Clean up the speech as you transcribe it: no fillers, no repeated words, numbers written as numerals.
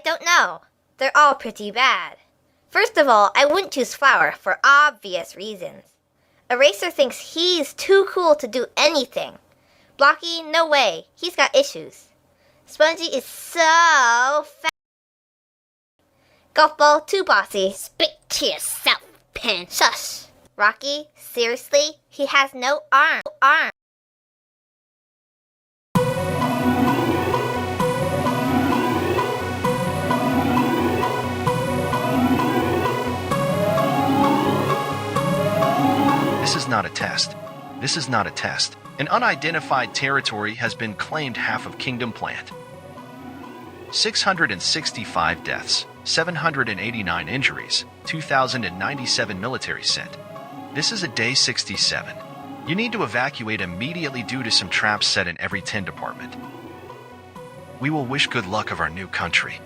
don't know. They're all pretty bad. First of all, I wouldn't choose Flower for obvious reasons. Eraser thinks he's too cool to do anything. Blocky, no way. He's got issues. Spongy is so fat. Golf Ball, too bossy. Speak to yourself, Pin. Shush. Rocky, seriously? He has no arm. This is not a test. This is not a test. An unidentified territory has been claimed half of Kingdom Plant. 665 deaths, 789 injuries, 2,097 military sent. This is a day 67. You need to evacuate immediately due to some traps set in every tin department. We will wish good luck of our new country.